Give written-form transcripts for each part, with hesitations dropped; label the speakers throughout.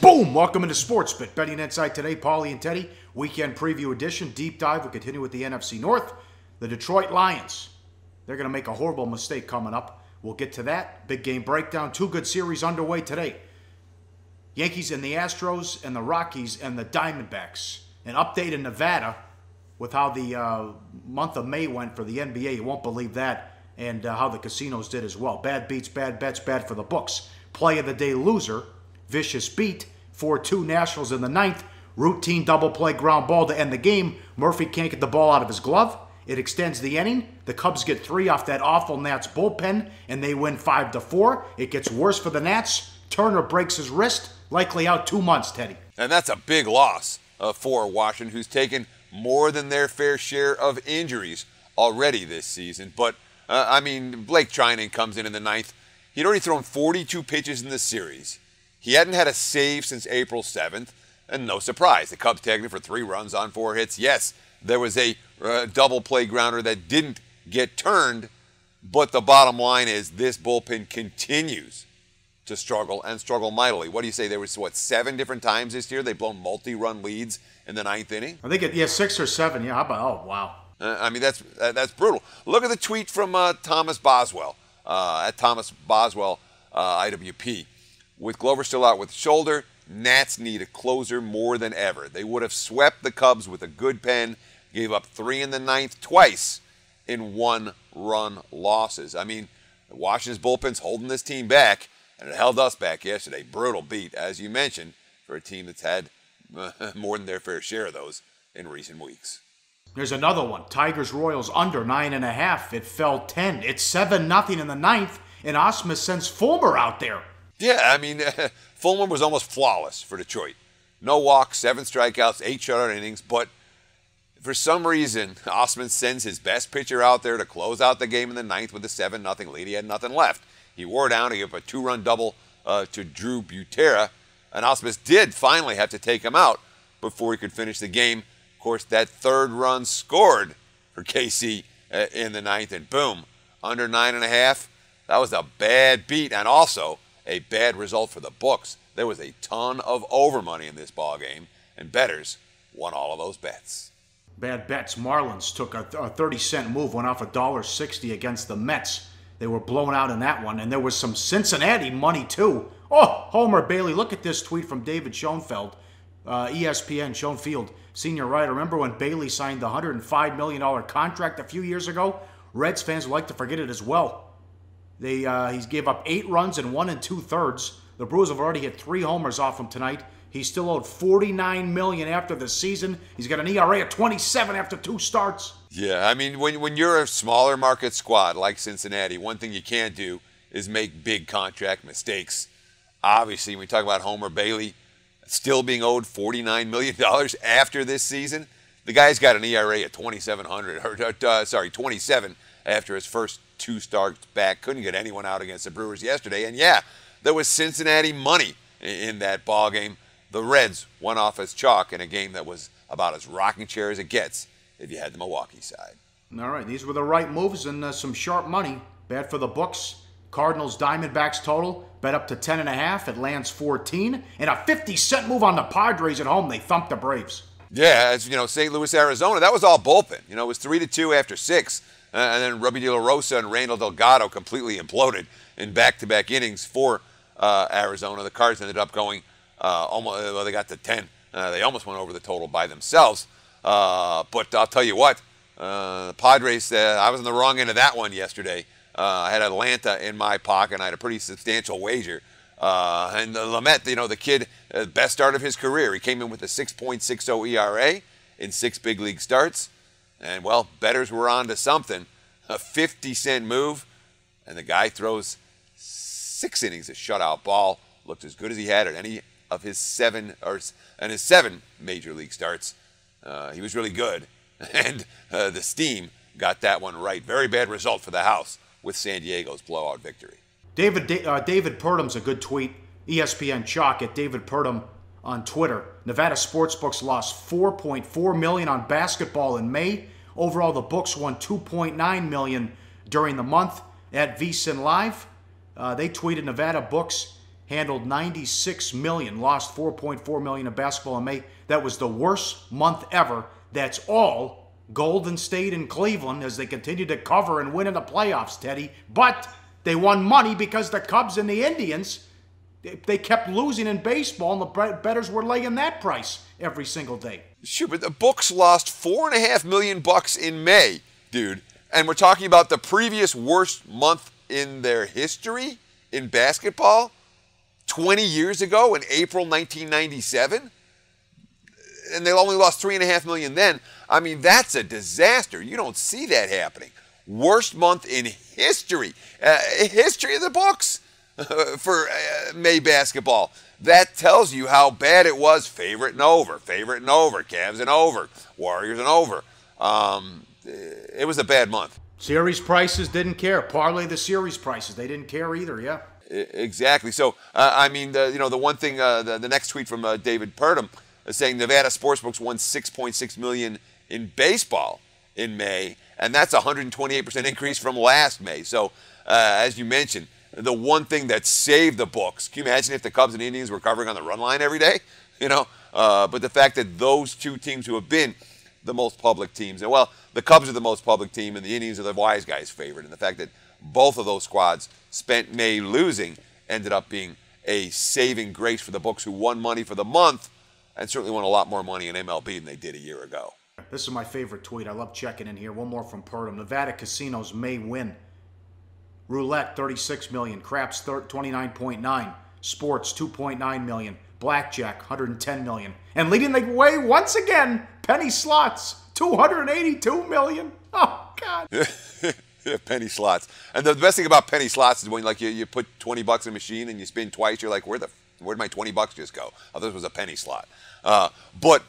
Speaker 1: Boom! Welcome into Sportsbooks. Betting Insight today, Pauly and Teddy. Weekend preview edition, deep dive. We'll continue with the NFC North. The Detroit Lions. They're going to make a horrible mistake coming up. We'll get to that. Big game breakdown. Two good series underway today. Yankees and the Astros and the Rockies and the Diamondbacks. An update in Nevada with how the month of May went for the NBA. You won't believe that. And how the casinos did as well. Bad beats, bad bets, bad for the books. Play of the day loser. Vicious beat. 4-2 Nationals in the ninth. Routine double play ground ball to end the game. Murphy can't get the ball out of his glove. It extends the inning. The Cubs get 3 off that awful Nats bullpen, and they win 5-4. It gets worse for the Nats. Turner breaks his wrist. Likely out 2 months, Teddy.
Speaker 2: And that's a big loss for Washington, who's taken more than their fair share of injuries already this season. But, Blake Trinan comes in the ninth. He'd already thrown 42 pitches in this series. He hadn't had a save since April 7th, and no surprise. The Cubs tagged him for 3 runs on 4 hits. Yes, there was a double play grounder that didn't get turned, but the bottom line is this bullpen continues to struggle and struggle mightily. What do you say? There was, 7 different times this year they've blown multi-run leads in the 9th inning?
Speaker 1: I think 6 or 7. Yeah, how about, oh, wow.
Speaker 2: That's brutal. Look at the tweet from Thomas Boswell, at Thomas Boswell, IWP. With Glover still out with shoulder, Nats need a closer more than ever. They would have swept the Cubs with a good pen, gave up 3 in the 9th twice in 1-run losses. Washington's bullpen's holding this team back, and it held us back yesterday. Brutal beat, as you mentioned, for a team that's had more than their fair share of those in recent weeks.
Speaker 1: There's another one. Tigers-Royals under 9.5. It fell 10. It's 7-0 in the 9th, and Osmus sends Fulmer out there.
Speaker 2: Yeah, Fulmer was almost flawless for Detroit. No walks, 7 strikeouts, 8 shutout innings, but for some reason, Osman sends his best pitcher out there to close out the game in the 9th with a 7-0 lead. He had nothing left. He wore down. He gave up a 2-run double to Drew Butera, and Osmus did finally have to take him out before he could finish the game. Of course, that 3rd run scored for KC in the 9th, and boom, under 9.5. That was a bad beat, and also a bad result for the books. There was a ton of over money in this ball game, and bettors won all of those bets.
Speaker 1: Bad bets. Marlins took a 30-cent move, went off $1.60 against the Mets. They were blown out in that one, and there was some Cincinnati money too. Oh, Homer Bailey, look at this tweet from David Schoenfeld, ESPN, Schoenfield, senior writer. Remember when Bailey signed the $105 million contract a few years ago? Reds fans would like to forget it as well. He gave up 8 runs in 1 2/3. The Brewers have already hit 3 homers off him tonight. He's still owed $49 million after the season. He's got an ERA of 27 after 2 starts.
Speaker 2: Yeah, when you're a smaller market squad like Cincinnati, one thing you can't do is make big contract mistakes. Obviously, when we talk about Homer Bailey still being owed $49 million after this season, the guy's got an ERA of 27 after his first 2 starts back. Couldn't get anyone out against the Brewers yesterday. And yeah, there was Cincinnati money in that ball game. The Reds won off as chalk in a game that was about as rocking chair as it gets if you had the Milwaukee side. All
Speaker 1: right, these were the right moves and some sharp money. Bad for the books. Cardinals Diamondbacks total bet up to 10.5. It lands 14. And a 50-cent move on the Padres at home. They thumped the Braves.
Speaker 2: Yeah, as St. Louis, Arizona, that was all bullpen. It was 3-2 after 6. And then Robbie De La Rosa and Randall Delgado completely imploded in back-to-back innings for Arizona. The Cards ended up going they got to 10. They almost went over the total by themselves. But I'll tell you what, the Padres, I was on the wrong end of that one yesterday. I had Atlanta in my pocket, and I had a pretty substantial wager. And Lamet, the kid, best start of his career. He came in with a 6.60 ERA in 6 big league starts. And, well, bettors were on to something. A 50-cent move, and the guy throws 6 innings of shutout ball. Looked as good as he had at any of his 7 major league starts. He was really good, and the Steam got that one right. Very bad result for the house with San Diego's blowout victory.
Speaker 1: David Purdum's a good tweet. ESPN Chalk at David Purdum on Twitter. Nevada Sportsbooks lost $4.4 million on basketball in May. Overall, the books won $2.9 million during the month. At VSiN Live, they tweeted Nevada books handled $96 million, lost $4.4 million in basketball in May. That was the worst month ever. That's all Golden State and Cleveland as they continued to cover and win in the playoffs, Teddy. But they won money because the Cubs and the Indians, they kept losing in baseball, and the bettors were laying that price every single day.
Speaker 2: Sure, but the books lost $4.5 million in May, dude. And we're talking about the previous worst month in their history in basketball 20 years ago in April 1997. And they only lost $3.5 million then. I mean, that's a disaster. You don't see that happening. Worst month in history. History of the books for May basketball. That tells you how bad it was. Favorite and over. Cavs and over. Warriors and over. It was a bad month.
Speaker 1: Series prices didn't care. Parlay the series prices. They didn't care either, yeah.
Speaker 2: Exactly. So, I mean, the one thing, the next tweet from David Purdom saying Nevada Sportsbooks won $6.6 million in baseball in May, and that's a 128% increase from last May. So, as you mentioned, the one thing that saved the books, can you imagine if the Cubs and Indians were covering on the run line every day? But the fact that those two teams who have been the most public teams, and well, the Cubs are the most public team, and the Indians are the wise guys' favorite, and the fact that both of those squads spent May losing ended up being a saving grace for the books, who won money for the month and certainly won a lot more money in MLB than they did a year ago.
Speaker 1: This is my favorite tweet. I love checking in here. One more from Purdom. Nevada casinos may win. Roulette, $36 million. Craps, $29.9. Sports, $2.9 million. Blackjack, $110 million. And leading the way once again, penny slots, $282 million. Oh, God.
Speaker 2: Penny slots. And the best thing about penny slots is when you put $20 in a machine and you spin twice, you're like, where'd my $20 just go? Oh, this was a penny slot. But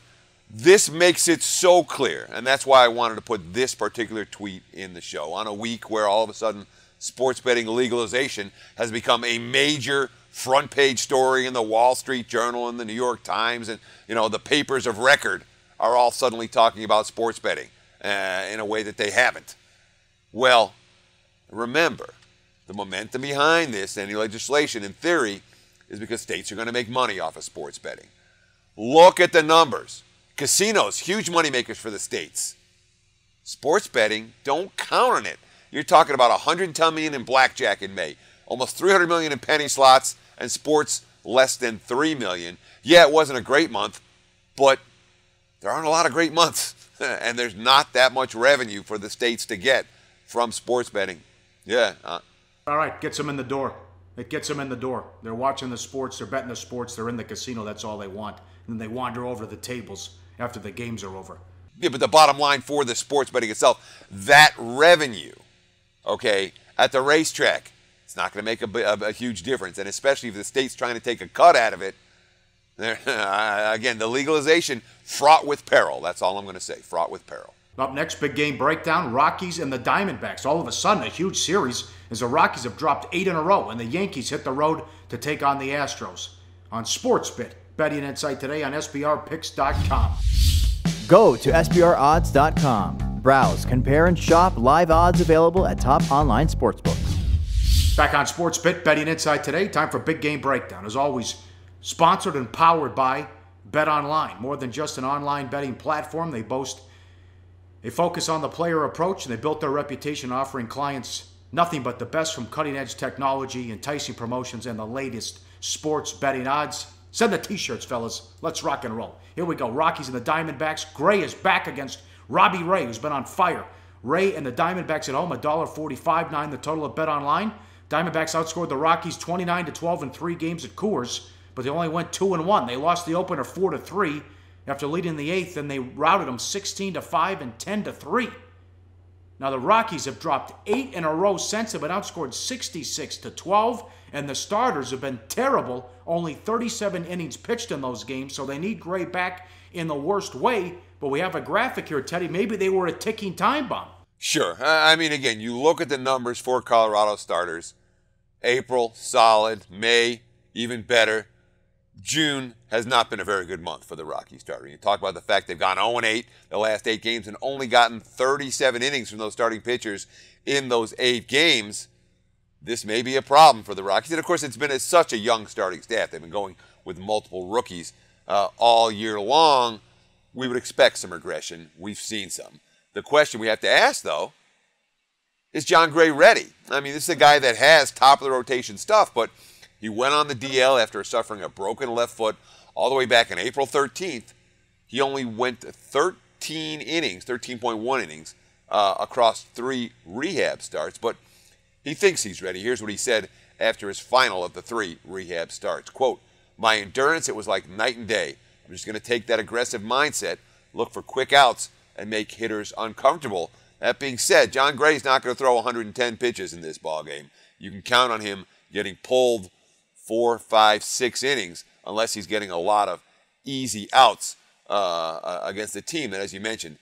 Speaker 2: this makes it so clear, and that's why I wanted to put this particular tweet in the show on a week where all of a sudden sports betting legalization has become a major front page story in the Wall Street Journal and the New York Times, and the papers of record are all suddenly talking about sports betting in a way that they haven't. Well, remember, the momentum behind this, any legislation in theory, is because states are going to make money off of sports betting. Look at the numbers. Casinos, huge money makers for the states. Sports betting, don't count on it. You're talking about $110 million in blackjack in May, almost $300 million in penny slots, and sports less than $3 million. Yeah, it wasn't a great month, but there aren't a lot of great months, and there's not that much revenue for the states to get from sports betting. Yeah.
Speaker 1: All right, gets them in the door. It gets them in the door. They're watching the sports, they're betting the sports, they're in the casino, that's all they want. And then they wander over to the tables after the games are over.
Speaker 2: Yeah, but the bottom line for the sports betting itself, that revenue, okay, at the racetrack, it's not going to make a huge difference. And especially if the state's trying to take a cut out of it, again, the legalization, fraught with peril. That's all I'm going to say, fraught with peril.
Speaker 1: Up next, big game breakdown, Rockies and the Diamondbacks. All of a sudden, a huge series as the Rockies have dropped 8 in a row, and the Yankees hit the road to take on the Astros. On Sportsbit, betting insight today on SBRpicks.com.
Speaker 3: Go to SBRodds.com. Browse, compare, and shop live odds available at top online sportsbooks.
Speaker 1: Back on Sportsbit, betting insight today. Time for big game breakdown. As always, sponsored and powered by BetOnline. More than just an online betting platform, they focus on the player approach, and they built their reputation offering clients nothing but the best from cutting-edge technology, enticing promotions, and the latest sports betting odds. Send the t-shirts, fellas. Let's rock and roll. Here we go. Rockies and the Diamondbacks. Gray is back against Robbie Ray, who's been on fire. Ray and the Diamondbacks at home, $1.45.9 the total at BetOnline. Diamondbacks outscored the Rockies 29-12 in 3 games at Coors, but they only went 2-1. They lost the opener 4-3 after leading the 8th, and they routed them 16-5 and 10-3. Now the Rockies have dropped 8 in a row since. They've been outscored 66-12, and the starters have been terrible. Only 37 innings pitched in those games, so they need Gray back in the worst way. But we have a graphic here, Teddy. Maybe they were a ticking time bomb.
Speaker 2: Sure. I mean, again, you look at the numbers for Colorado starters. April, solid. May, even better. June has not been a very good month for the Rockies starter. You talk about the fact they've gone 0-8 the last 8 games and only gotten 37 innings from those starting pitchers in those 8 games. this may be a problem for the Rockies. And, of course, it's been such a young starting staff. They've been going with multiple rookies all year long. We would expect some regression. We've seen some. The question we have to ask, though, is Jon Gray ready? I mean, this is a guy that has top-of-the-rotation stuff, but he went on the DL after suffering a broken left foot all the way back on April 13th. He only went 13 innings, 13.1 innings, across 3 rehab starts, but he thinks he's ready. Here's what he said after his final of the 3 rehab starts. Quote, "My endurance, it was like night and day. I'm just going to take that aggressive mindset, look for quick outs, and make hitters uncomfortable." That being said, Jon Gray's not going to throw 110 pitches in this ballgame. You can count on him getting pulled 4, 5, 6 innings unless he's getting a lot of easy outs against a team that, as you mentioned,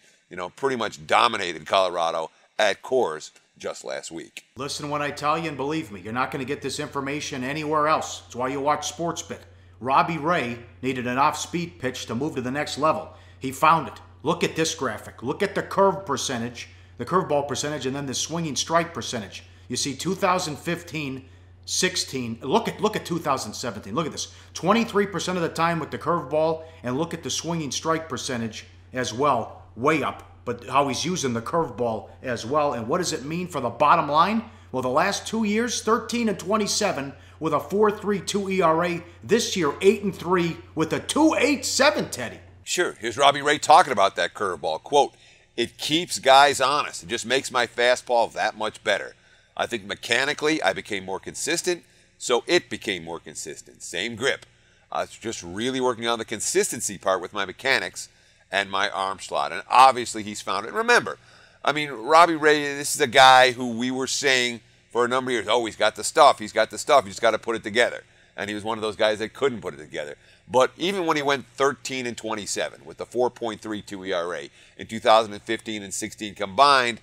Speaker 2: pretty much dominated Colorado at Coors just last week.
Speaker 1: Listen when I tell you, and believe me, you're not going to get this information anywhere else. That's why you watch Sportsbooks. Robbie Ray needed an off-speed pitch to move to the next level. He found it. Look at this graphic. Look at the curve percentage, the curveball percentage, and then the swinging strike percentage. You see 2015, 16. Look at 2017. Look at this. 23% of the time with the curveball, and look at the swinging strike percentage as well, way up. But how he's using the curveball as well. And what does it mean for the bottom line? Well, the last 2 years, 13 and 27 with a 4.32 ERA. This year, 8-3 with a 2.87, Teddy.
Speaker 2: Sure. Here's Robbie Ray talking about that curveball. Quote, "It keeps guys honest. It just makes my fastball that much better. I think mechanically I became more consistent, so it became more consistent. Same grip. I was just really working on the consistency part with my mechanics and my arm slot." And obviously he's found it. And remember, I mean, Robbie Ray, this is a guy who we were saying for a number of years, oh, he's got the stuff, he's got the stuff, he's got to put it together. And he was one of those guys that couldn't put it together. But even when he went 13 and 27 with the 4.32 ERA in 2015 and 16 combined,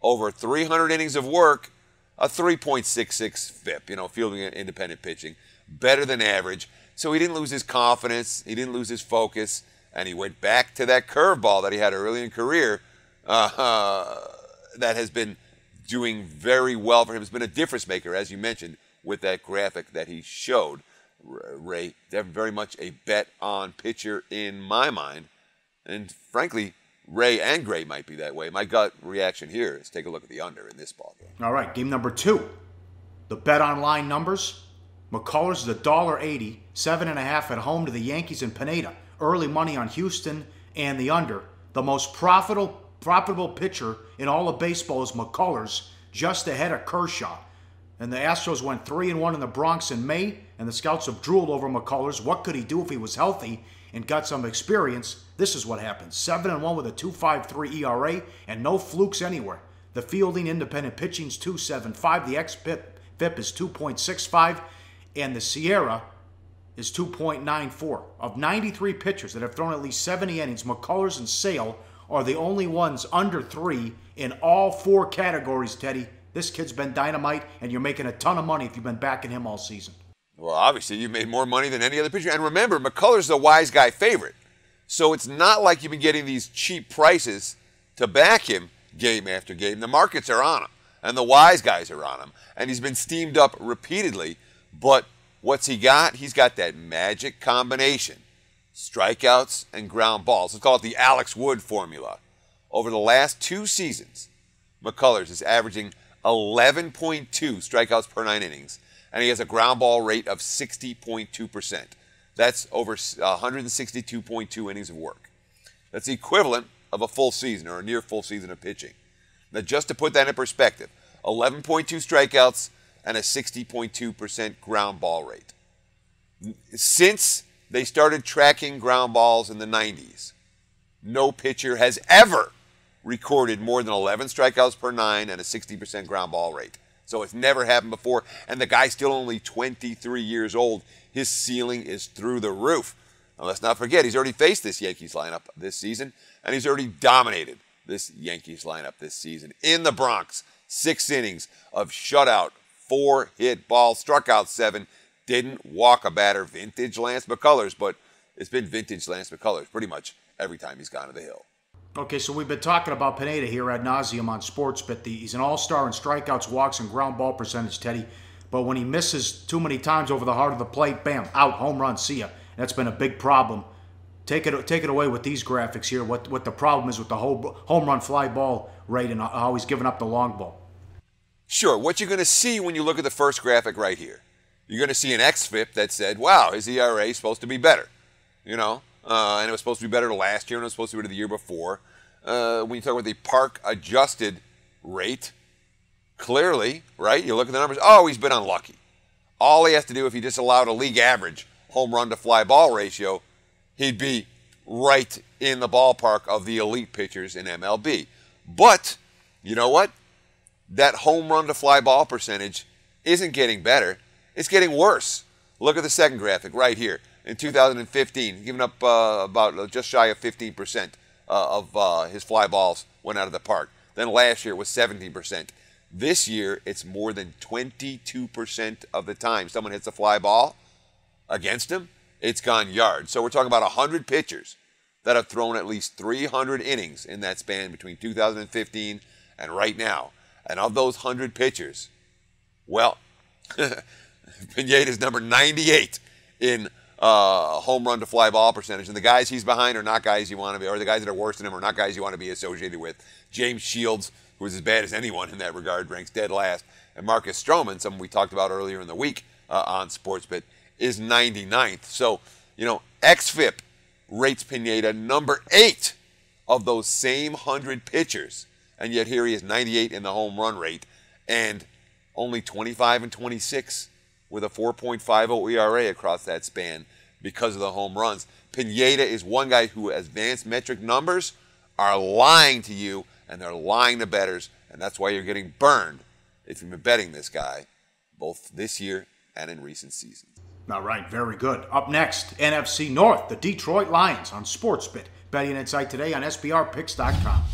Speaker 2: over 300 innings of work, a 3.66 FIP, fielding and independent pitching, better than average. So he didn't lose his confidence, he didn't lose his focus, and he went back to that curveball that he had early in career that has been doing very well for him. It's been a difference maker, as you mentioned, with that graphic that he showed. Ray, they're very much a bet-on pitcher in my mind. And frankly, Ray and Gray might be that way. My gut reaction here is take a look at the under in this ballgame.
Speaker 1: All right, game number 2. The bet-online numbers. McCullers is $1.80, 7.5 at home to the Yankees in Pineda. Early money on Houston and the under. The most profitable pitcher in all of baseball is McCullers, just ahead of Kershaw. And the Astros went 3-1 in the Bronx in May, and the scouts have drooled over McCullers. What could he do if he was healthy and got some experience? This is what happened. 7-1 with a 2.53 ERA and no flukes anywhere. The fielding, independent pitching's 2.75. The xFIP is 2.65, and the Sierra is 2.94. Of 93 pitchers that have thrown at least 70 innings, McCullers and Sale are the only ones under 3 in all 4 categories, Teddy. This kid's been dynamite, and you're making a ton of money if you've been backing him all season.
Speaker 2: Well, obviously, you've made more money than any other pitcher. And remember, McCullers is a wise guy favorite. So it's not like you've been getting these cheap prices to back him game after game. The markets are on him, and the wise guys are on him. And he's been steamed up repeatedly. But what's he got? He's got that magic combination. Strikeouts and ground balls. Let's call it the Alex Wood formula. Over the last 2 seasons, McCullers is averaging 11.2 strikeouts per 9 innings, and he has a ground ball rate of 60.2%. That's over 162.2 innings of work. That's the equivalent of a full season or a near full season of pitching. Now, just to put that in perspective, 11.2 strikeouts and a 60.2% ground ball rate. Since they started tracking ground balls in the 90s, no pitcher has ever recorded more than 11 strikeouts per 9 and a 60% ground ball rate. So it's never happened before, and the guy's still only 23 years old. His ceiling is through the roof. Now, let's not forget, he's already faced this Yankees lineup this season, and he's already dominated this Yankees lineup this season. In the Bronx, 6 innings of shutout, 4 hit balls, struck out 7, didn't walk a batter. Vintage Lance McCullers, but it's been vintage Lance McCullers pretty much every time he's gone to the hill.
Speaker 1: Okay, so we've been talking about Pineda here ad nauseum on Sportsbet. He's an all-star in strikeouts, walks, and ground ball percentage, Teddy. But when he misses too many times over the heart of the plate, bam, out, home run, see ya. That's been a big problem. Take it away with these graphics here, what the problem is with the whole home run fly ball rate and how he's giving up the long ball.
Speaker 2: Sure, what you're going to see when you look at the first graphic right here, you're going to see an xFIP that said, wow, his ERA is supposed to be better, and it was supposed to be better last year and it was supposed to be better the year before. When you talk about the park-adjusted rate, clearly, right, you look at the numbers, oh, he's been unlucky. All he has to do, if he just allowed a league average home run to fly ball ratio, he'd be right in the ballpark of the elite pitchers in MLB. But, you know what? That home run to fly ball percentage isn't getting better. It's getting worse. Look at the second graphic right here. In 2015, giving up about just shy of 15% of his fly balls went out of the park. Then last year it was 17%. This year it's more than 22% of the time someone hits a fly ball against him, it's gone yard. So we're talking about 100 pitchers that have thrown at least 300 innings in that span between 2015 and right now. And of those 100 pitchers, well, Pineda's number 98 in home run to fly ball percentage. And the guys he's behind are not guys you want to be, or the guys that are worse than him are not guys you want to be associated with. James Shields, who is as bad as anyone in that regard, ranks dead last. And Marcus Stroman, someone we talked about earlier in the week on Sportsbet, is 99th. So, xFIP rates Pineda number 8 of those same 100 pitchers. And yet here he is 98 in the home run rate and only 25 and 26 with a 4.50 ERA across that span because of the home runs. Pineda is one guy who advanced metric numbers are lying to you, and they're lying to bettors, and that's why you're getting burned if you've been betting this guy both this year and in recent seasons.
Speaker 1: All right, very good. Up next, NFC North, the Detroit Lions on Sportsbet. Betting insight today on SBRpicks.com.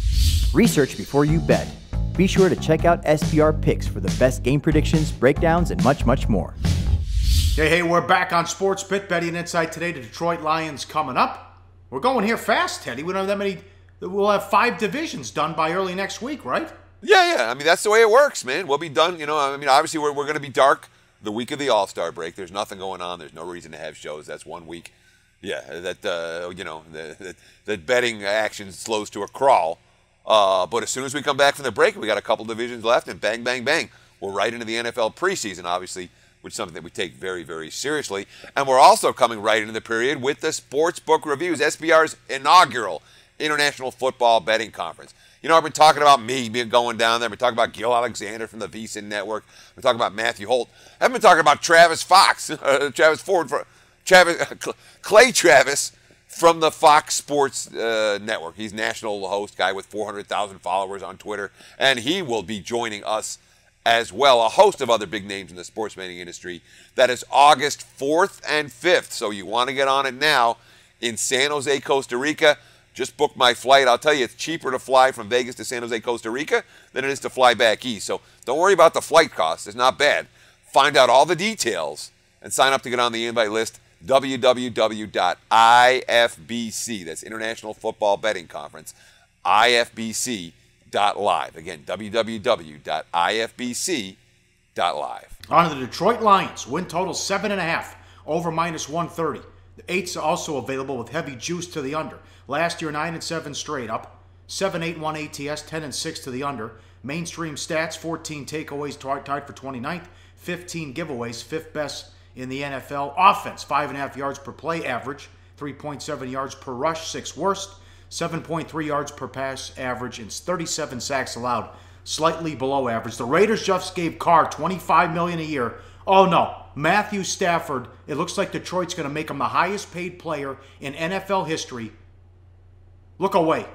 Speaker 3: Research before you bet. Be sure to check out SBR Picks for the best game predictions, breakdowns, and much, much more.
Speaker 1: Hey, we're back on Sportsbet. Betting insight today, the Detroit Lions coming up. We're going here fast, Teddy. We don't have that many. We'll have 5 divisions done by early next week, right?
Speaker 2: Yeah. I mean, that's the way it works, man. We'll be done. Obviously, we're going to be dark the week of the All-Star break. There's nothing going on. There's no reason to have shows. That's 1 week. Yeah, that betting action slows to a crawl. But as soon as we come back from the break, we got a couple divisions left, and bang, bang, bang, we're right into the NFL preseason, obviously, which is something that we take very, very seriously. And we're also coming right into the period with the Sportsbook Reviews, SBR's inaugural International Football Betting Conference. I've been talking about me going down there. I've been talking about Gil Alexander from the VSiN Network. I've been talking about Matthew Holt. I haven't been talking about Travis Fox, Clay Travis from the Fox Sports Network. He's national host, guy with 400,000 followers on Twitter, and he will be joining us as well. A host of other big names in the sports betting industry. That is August 4th and 5th, so you want to get on it now in San Jose, Costa Rica. Just booked my flight. I'll tell you, it's cheaper to fly from Vegas to San Jose, Costa Rica than it is to fly back east. So don't worry about the flight cost. It's not bad. Find out all the details and sign up to get on the invite list. www.ifbc, that's International Football Betting Conference, ifbc.live. Again, www.ifbc.live.
Speaker 1: On to the Detroit Lions. Win total 7.5, over -130. The 8's also available with heavy juice to the under. Last year, 9-7 straight up, 7-8-1 ATS, 10-6 to the under. Mainstream stats, 14 takeaways, tied for 29th, 15 giveaways, 5th best in the NFL. Offense, 5.5 yards per play average, 3.7 yards per rush, 6th worst, 7.3 yards per pass average, and 37 sacks allowed, slightly below average. The Raiders just gave Carr $25 million a year. Oh no, Matthew Stafford, it looks like Detroit's going to make him the highest paid player in NFL history. Look away.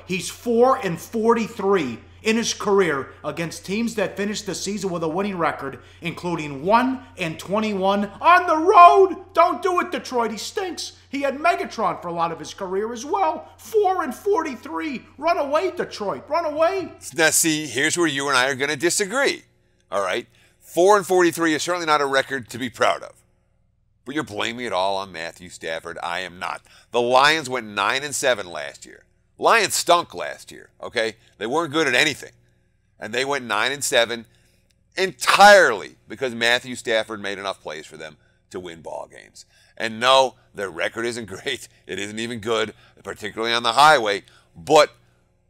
Speaker 1: He's 4-43 in his career against teams that finished the season with a winning record, including 1-21 on the road. Don't do it, Detroit. He stinks. He had Megatron for a lot of his career as well. 4-43. Run away, Detroit. Run away.
Speaker 2: Now, see, here's where you and I are going to disagree. All right? 4-43 is certainly not a record to be proud of. But you're blaming it all on Matthew Stafford. I am not. The Lions went 9-7 last year Lions stunk last year, okay? They weren't good at anything. And they went 9-7 entirely because Matthew Stafford made enough plays for them to win ball games. And no, their record isn't great. It isn't even good, particularly on the highway. But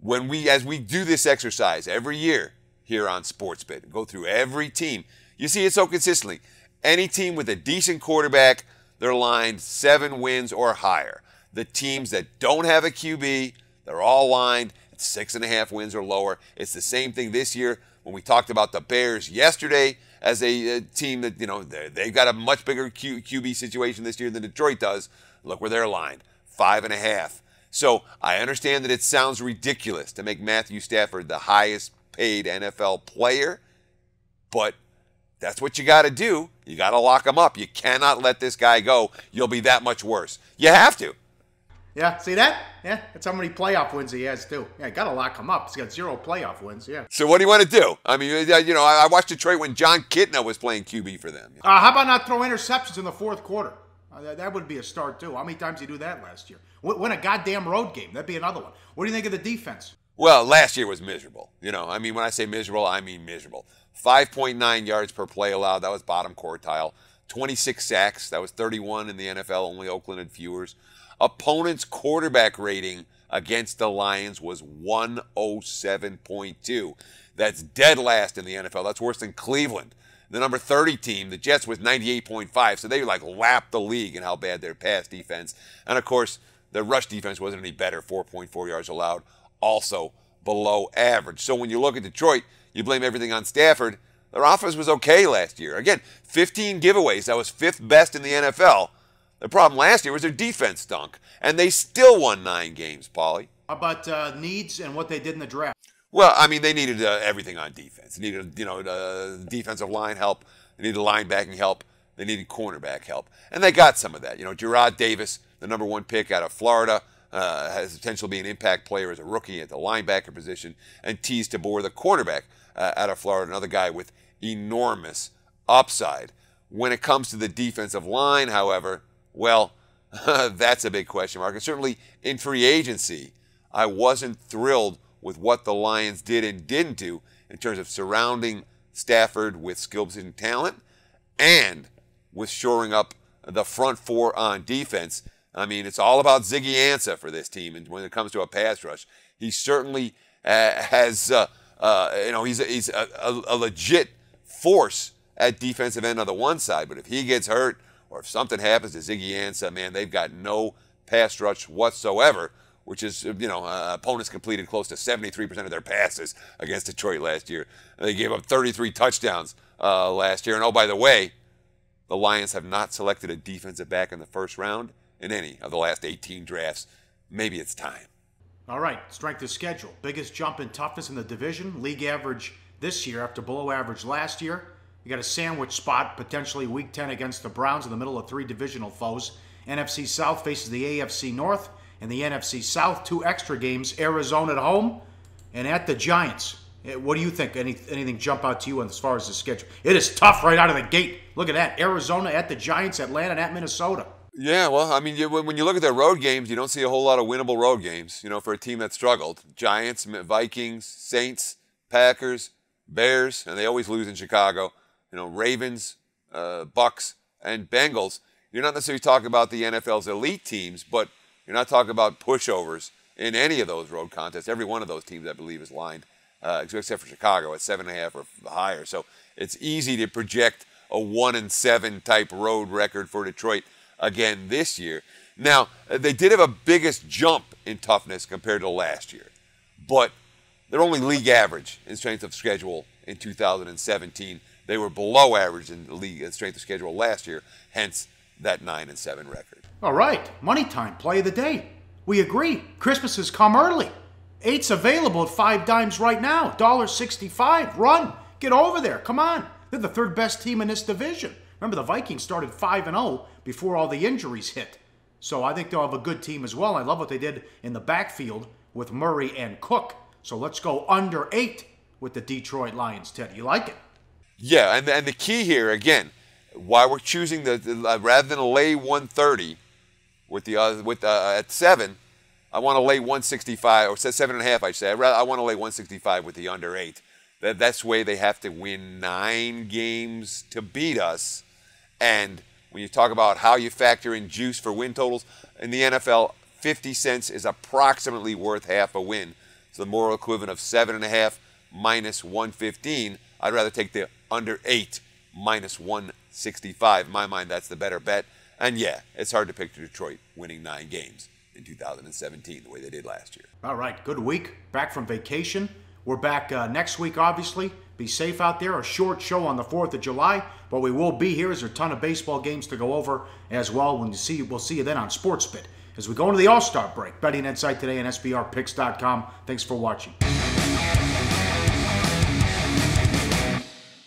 Speaker 2: as we do this exercise every year here on Sportsbit, go through every team, you see it so consistently. Any team with a decent quarterback, they're lined 7 wins or higher. The teams that don't have a QB, they're all lined at 6.5 wins or lower. It's the same thing this year. When we talked about the Bears yesterday as a team that, they've got a much bigger QB situation this year than Detroit does. Look where they're lined, 5.5. So I understand that it sounds ridiculous to make Matthew Stafford the highest paid NFL player, but that's what you got to do. You got to lock him up. You cannot let this guy go. You'll be that much worse. You have to.
Speaker 1: Yeah, see that? Yeah, that's how many playoff wins he has, too. Yeah, got to lock him up. He's got 0 playoff wins, yeah.
Speaker 2: So what do you want to do? I mean, I watched Detroit when John Kitna was playing QB for them.
Speaker 1: How about not throw interceptions in the fourth quarter? That would be a start, too. How many times did you do that last year? Win a goddamn road game. That'd be another one. What do you think of the defense?
Speaker 2: Well, last year was miserable. When I say miserable, I mean miserable. 5.9 yards per play allowed. That was bottom quartile. 26 sacks. That was 31 in the NFL. Only Oakland had fewer. Opponent's quarterback rating against the Lions was 107.2. That's dead last in the NFL. That's worse than Cleveland. The number 30 team, the Jets, was 98.5. So they lapped the league in how bad their pass defense. And of course, the rush defense wasn't any better. 4.4 yards allowed. Also below average. So when you look at Detroit, you blame everything on Stafford. Their offense was okay last year. Again, 15 giveaways. That was 5th best in the NFL. The problem last year was their defense stunk. And they still won 9 games, Pauly.
Speaker 1: How about needs and what they did in the draft?
Speaker 2: Well, I mean, they needed everything on defense. They needed, defensive line help. They needed linebacking help. They needed cornerback help. And they got some of that. Jarrad Davis, the number 1 pick out of Florida, has potential to be an impact player as a rookie at the linebacker position. And Teez Tabor, the cornerback out of Florida, another guy with enormous upside. When it comes to the defensive line, however, well, that's a big question mark. And certainly in free agency, I wasn't thrilled with what the Lions did and didn't do in terms of surrounding Stafford with skill position talent and with shoring up the front 4 on defense. I mean, it's all about Ziggy Ansah for this team. And when it comes to a pass rush, he certainly has, he's a legit force at defensive end on the one side. But if he gets hurt or if something happens to Ziggy Ansah, man, they've got no pass rush whatsoever, which is, opponents completed close to 73% of their passes against Detroit last year. They gave up 33 touchdowns last year. And oh, by the way, the Lions have not selected a defensive back in the first round in any of the last 18 drafts. Maybe it's time.
Speaker 1: All right, strength of schedule. Biggest jump in toughness in the division. League average this year after below average last year. You got a sandwich spot, potentially Week 10 against the Browns in the middle of 3 divisional foes. NFC South faces the AFC North. And the NFC South, 2 extra games. Arizona at home and at the Giants. What do you think? Anything jump out to you as far as the schedule? It is tough right out of the gate. Look at that. Arizona at the Giants, Atlanta at Minnesota.
Speaker 2: Yeah, well, I mean, when you look at their road games, you don't see a whole lot of winnable road games, for a team that struggled. Giants, Vikings, Saints, Packers, Bears, and they always lose in Chicago. Ravens, Bucks, and Bengals. You're not necessarily talking about the NFL's elite teams, but you're not talking about pushovers in any of those road contests. Every one of those teams, I believe, is lined, except for Chicago, at 7.5 or higher. So it's easy to project a 1-7 type road record for Detroit again this year. Now, they did have a biggest jump in toughness compared to last year, but they're only league average in strength of schedule in 2017. They were below average in the league strength of schedule last year, hence that 9-7 record.
Speaker 1: All right, money time, play of the day. We agree. Christmas has come early. 8's available at 5 dimes right now. $1.65. Run. Get over there. Come on. They're the 3rd best team in this division. Remember, the Vikings started 5-0 before all the injuries hit. So I think they'll have a good team as well. I love what they did in the backfield with Murray and Cook. So let's go under 8 with the Detroit Lions, Ted. You like it?
Speaker 2: Yeah, and the key here, again, why we're choosing rather than lay 130 at 7, I want to lay 165, or 7.5, I'd say. I want to lay 165 with the under 8. That's the way they have to win 9 games to beat us. And when you talk about how you factor in juice for win totals, in the NFL, 50 cents is approximately worth half a win. So the moral equivalent of 7.5 minus 115, I'd rather take the under 8 minus 165. In my mind, that's the better bet. And yeah, it's hard to picture Detroit winning 9 games in 2017 the way they did last year.
Speaker 1: All right, good week. Back from vacation. We're back next week, obviously. Be safe out there. A short show on the 4th of July, but we will be here. There's a ton of baseball games to go over as well. We'll see you then on Sportsbit as we go into the All-Star break. Betting Insight today on SBRPicks.com. Thanks for watching.